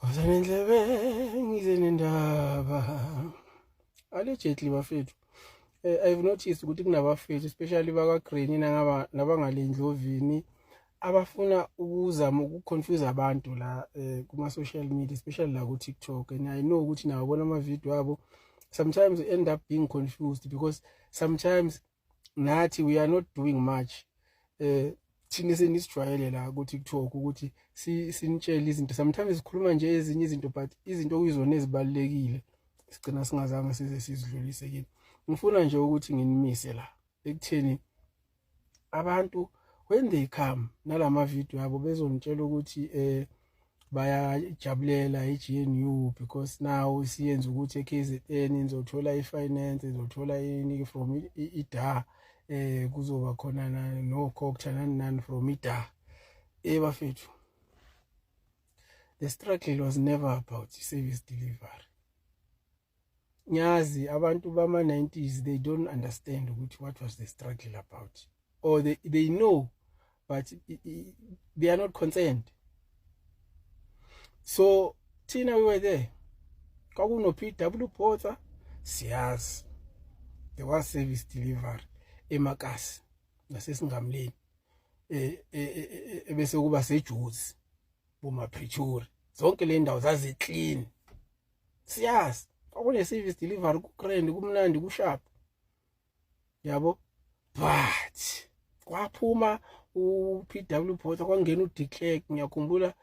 Wasanendlebe ngize nendaba. Allegedly bafethu. I've noticed ukuthi kunabafethu especially bakaGreen nabangalendlovini abafuna ukuzama ukuconfuse abantu la kuma social media especially la ku TikTok, and I know ukuthi nawo bona ama video abo sometimes we end up being confused because sometimes nathi we are not doing much. Thina senisijwayele la ku TikTok ukuthi sinitshela izinto, sometimes sikhuluma nje ezinye izinto but izinto okuyizona ezibalekile sigcina singazange size sizidlulise kini. Ngifuna nje ukuthi nginimise la ekutheni abantu when they come nalama video abo bezonitshela ukuthi bayajabulela iGNU because now siyenza ukuthi eKZN nizothola ifinance, nizothola ini from iDA, kuzoba khona no Kokcha nani from iDA. Bafethu, the struggle was never about service delivery. Nyazi abantu bama 90s, they don't understand what was the struggle about, or they know but they are not concerned. So Tina, we were there. Kwakuno PW Porter siyazi there was service delivery emakasi nasesingamleni bese kuba seJuzi boma Pretoria, zonke le ndawo zazi clean siyazi. Kwakune service delivery kuGrand, kumnandi, kusharp, yabo. But kwaphuma uPW Porter kwangena uDeclerk, ngiyakhumbula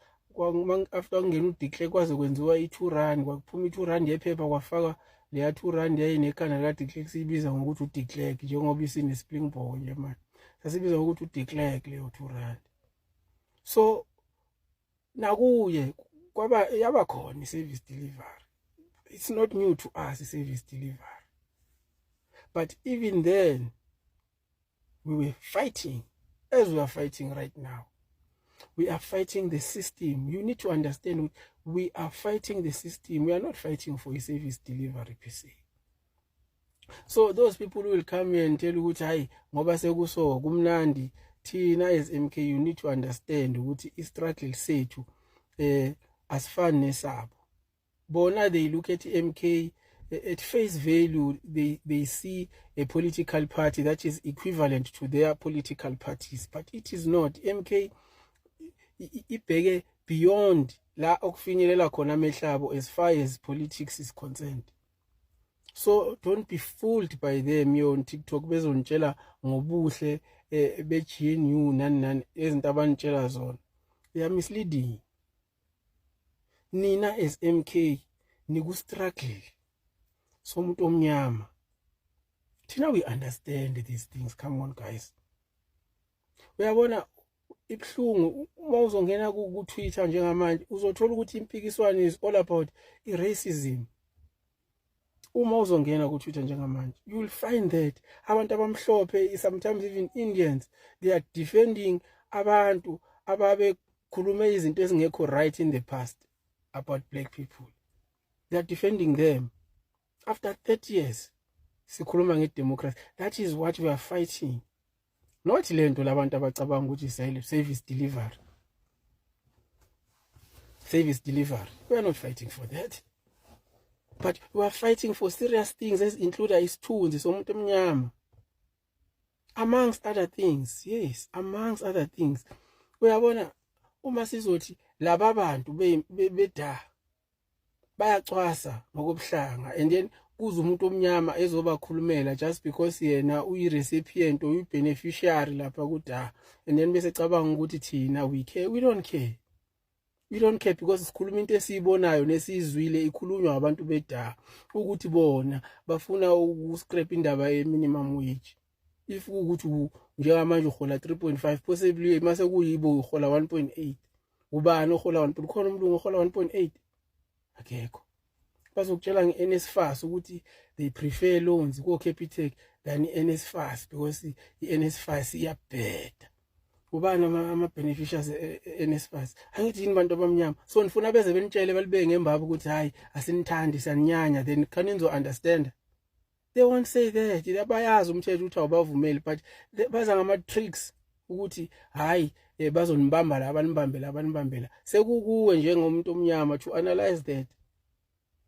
after kwangena uDeclerk kwaze kwenziwa i2 rand, kwakuphuma i2 rand yephepha kwafaka leya 2 rand yayinekhala la Declerk, siyibiza ngokuthi uDeclerk njengoba isine Springbok nje manje sasibiza ngokuthi uDeclerk leyo 2 rand. So nakuye kwaba yaba khona iservice delivery. It's not new to us, service delivery. But even then, we were fighting, as we are fighting right now. We are fighting the system. You need to understand, we are fighting the system. We are not fighting for a service delivery per se. So those people who will come here and tell you, "Hey, ngoba sekuso kumnandi," thina as MK, you need to understand ukuthi i-struggle sethu asifani nesabo. Bona, they look at MK at face value, they see a political party that is equivalent to their political parties, but it is not. MK ibheke beyond la okufinyelela khona mehlabo as far as politics is concerned. So don't be fooled by them on TikTok bezontshela ngobuhle beGNU nani ezinto abanitshela zona. They are misleading. Nina as MK niku-struggle somuntu omnyama. Thina we understand these things. Come on guys, uyabona ibhlungu uma uzongena ku Twitter njengamanje uzothola ukuthi impikiswano is all about racism. Uma uzongena ku Twitter njengamanje you will find that abantu abamhlophe, sometimes even Indians, they are defending abantu ababe khulume izinto ezingekho right in the past about black people. They are defending them. After 30 years, sikhuluma ngedemocracy. That is what we are fighting. Not lento labantu abacabanga ukuthi service delivery. Service delivery. We are not fighting for that. But we are fighting for serious things as include isithunzi somuntu omnyama. Amongst other things. Yes, amongst other things. Uyabona uma sizothi laba bantu beda bayacwasa ngokubuhlanga and then kuza umuntu omnyama ezobakhulumela just because yena uyi-recipient or uyi-beneficiary lapha kuDA, and then bese cabanga ukuthi thina we care. We don't care. We don't care because sikhuluma into esiyibonayo nesizwile ikhulunywa abantu beDA ukuthi bona bafuna ukuscrap indaba ye-minimum wage. If ukuthi njengamanje uhola 3.5, possibly mase kuyibo uhola 1.8, ubani ohola 1. Khona umuntu ohola 1.8 akekho. Bazokutshela ngeNSFAS ukuthi they prefer loans ko Capitec than NSFAS because iNSFAS iyabheda. Ubani ama beneficiaries eNSFAS? Angithi yini bantu abamnyama? So nifuna beze benitshele balibeke ngembaba ukuthi hayi asinithandi saninyanya, then can you understand? They won't say that. Bayazi umthetho ukuthi awubavumeli, but baza ngama tricks ukuthi hayi bazonibamba la banibambe la sekukuwe njengomuntu omnyama to analyze that.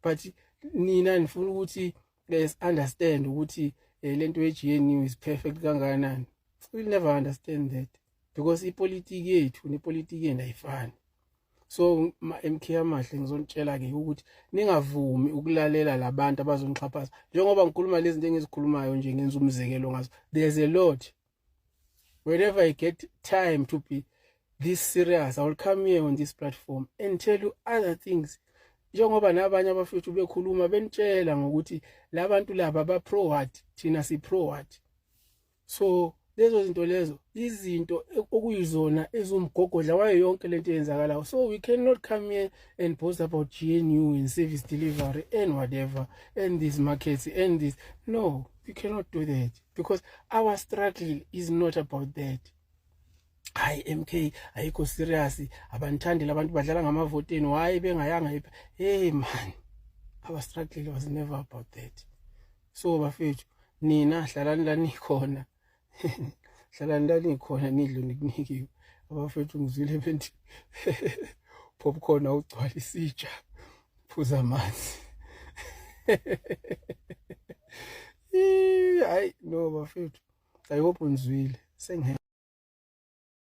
But nina nifuna ukuthi let's understand ukuthi lento ye-GNU is perfect kangakanani. We'll never understand that because ipolitiki yethu nepolitiki yenu ayifani. So MK amahle ngizonitshela ke ukuthi ningavumi ukulalela labantu abazonixhaphaza njengoba ngikhuluma lezi zinto engizikhulumayo nje ngenza umzekelo ngazo. There's a lot. Whenever I get time to be this serious, I will come here on this platform and tell you other things. Njengoba nabanye abafethu bekhuluma benitshela ngokuthi labantu laba ba pro what thina si pro what. So lezo zinto lezo izinto okuyizona ezumgogodla wayo yonke lento eyenzakalayo. So we cannot come here and post about GNU and service delivery and whatever and these markets and this. No, we cannot do that because our struggle is not about that. Hayi MK ayikho serious, abanithandi labantu badlala ngamavoteni, why bengayanga. Hey man, our struggle was never about that. So bafethu nina hlalani la nikhona hlalani la nikhona nidlo nikunikiwe. Abafethu ngizwile bethi popcorn awugcwala isitsha phuza amanzi. Hayi no bafethu, I hope unizwile.